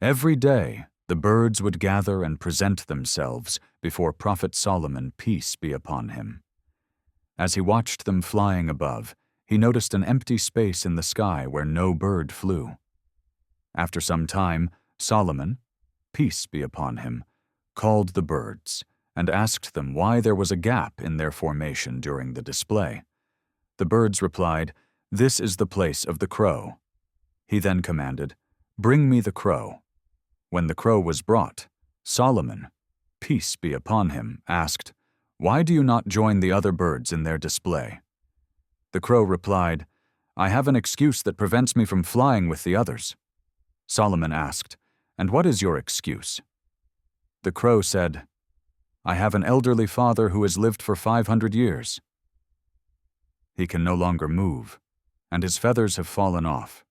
Every day, the birds would gather and present themselves before Prophet Solomon, peace be upon him. As he watched them flying above, he noticed an empty space in the sky where no bird flew. After some time, Solomon, peace be upon him, called the birds and asked them why there was a gap in their formation during the display. The birds replied, "This is the place of the crow." He then commanded, "Bring me the crow." When the crow was brought, Solomon, peace be upon him, asked, "Why do you not join the other birds in their display?" The crow replied, "I have an excuse that prevents me from flying with the others." Solomon asked, "And what is your excuse?" The crow said, "I have an elderly father who has lived for 500 years. He can no longer move, and his feathers have fallen off.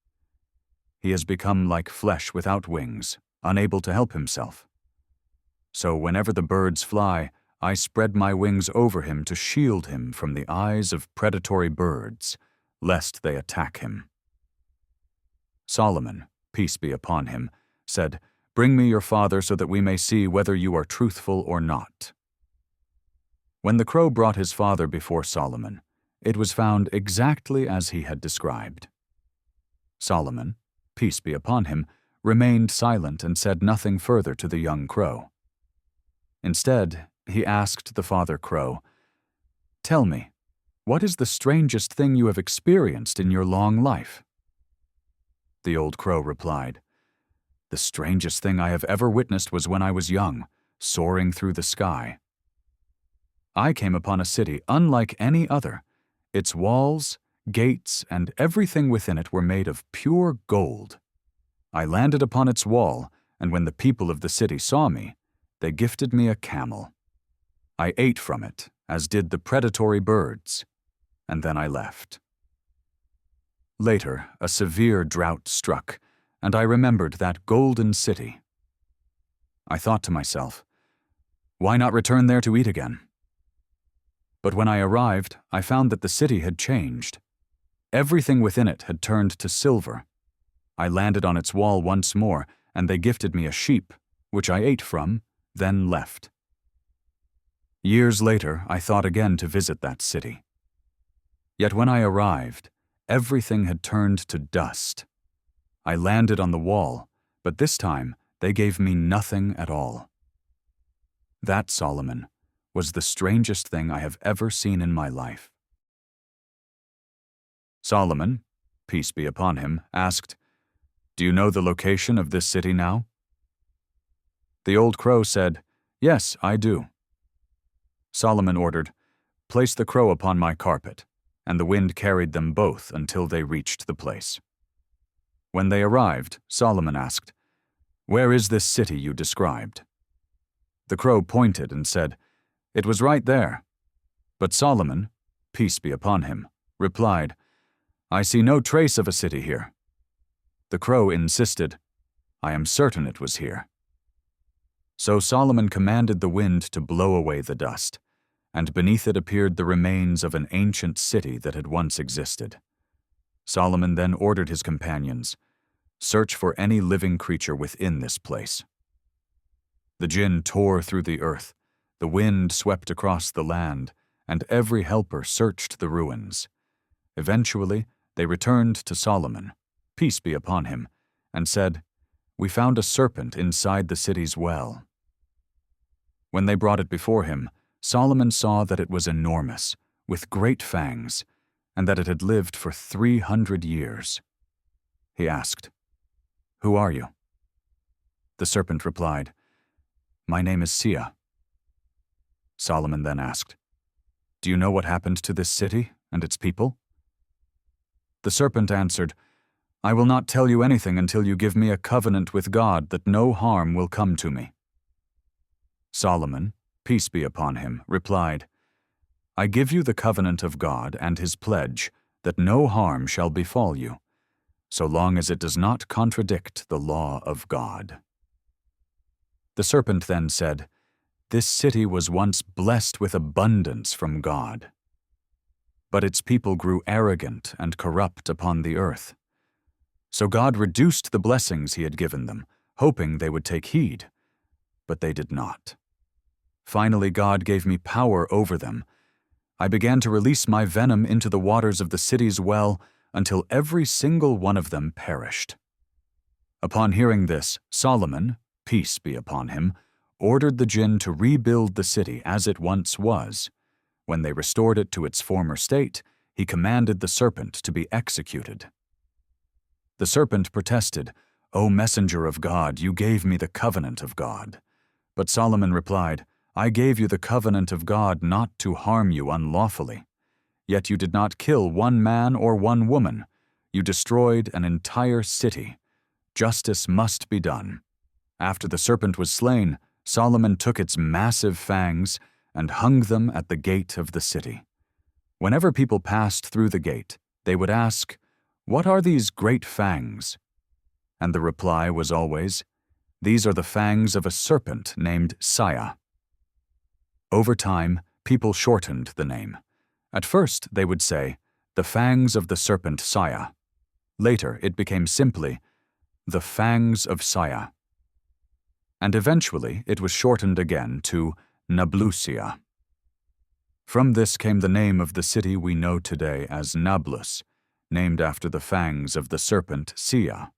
He has become like flesh without wings, unable to help himself. So whenever the birds fly, I spread my wings over him to shield him from the eyes of predatory birds, lest they attack him." Solomon, peace be upon him, said, "Bring me your father so that we may see whether you are truthful or not." When the crow brought his father before Solomon, it was found exactly as he had described. Solomon, peace be upon him, remained silent and said nothing further to the young crow. Instead, he asked the father crow, "Tell me, what is the strangest thing you have experienced in your long life?" The old crow replied, "The strangest thing I have ever witnessed was when I was young, soaring through the sky. I came upon a city unlike any other. Its walls, gates, and everything within it were made of pure gold. I landed upon its wall, and when the people of the city saw me, they gifted me a camel. I ate from it, as did the predatory birds, and then I left. Later, a severe drought struck, and I remembered that golden city. I thought to myself, why not return there to eat again? But when I arrived, I found that the city had changed. Everything within it had turned to silver. I landed on its wall once more, and they gifted me a sheep, which I ate from, then left. Years later, I thought again to visit that city. Yet when I arrived, everything had turned to dust. I landed on the wall, but this time they gave me nothing at all. That, Solomon, was the strangest thing I have ever seen in my life." Solomon, peace be upon him, asked, "Do you know the location of this city now?" The old crow said, "Yes, I do." Solomon ordered, "Place the crow upon my carpet," and the wind carried them both until they reached the place. When they arrived, Solomon asked, "Where is this city you described?" The crow pointed and said, "It was right there." But Solomon, peace be upon him, replied, "I see no trace of a city here." The crow insisted, "I am certain it was here." So Solomon commanded the wind to blow away the dust, and beneath it appeared the remains of an ancient city that had once existed. Solomon then ordered his companions, "Search for any living creature within this place." The jinn tore through the earth, the wind swept across the land, and every helper searched the ruins. Eventually, they returned to Solomon, peace be upon him, and said, "We found a serpent inside the city's well." When they brought it before him, Solomon saw that it was enormous, with great fangs, and that it had lived for 300 years. He asked, "Who are you?" The serpent replied, "My name is Sia." Solomon then asked, "Do you know what happened to this city and its people?" The serpent answered, "I will not tell you anything until you give me a covenant with God that no harm will come to me." Solomon, peace be upon him, replied, "I give you the covenant of God and his pledge that no harm shall befall you, so long as it does not contradict the law of God." The serpent then said, "This city was once blessed with abundance from God. But its people grew arrogant and corrupt upon the earth. So God reduced the blessings he had given them, hoping they would take heed, but they did not. Finally, God gave me power over them. I began to release my venom into the waters of the city's well until every single one of them perished. Upon hearing this, Solomon, peace be upon him, ordered the jinn to rebuild the city as it once was. When they restored it to its former state, he commanded the serpent to be executed. The serpent protested, "O messenger of God, you gave me the covenant of God." But Solomon replied, "I gave you the covenant of God not to harm you unlawfully. Yet you did not kill one man or one woman. You destroyed an entire city. Justice must be done." After the serpent was slain, Solomon took its massive fangs and hung them at the gate of the city. Whenever people passed through the gate, they would ask, "What are these great fangs?" And the reply was always, "These are the fangs of a serpent named Saya." Over time, people shortened the name. At first, they would say, "The fangs of the serpent Saya." Later, it became simply, "The fangs of Saya." And eventually, it was shortened again to Nablusia. From this came the name of the city we know today as Nablus, named after the fangs of the serpent Sia.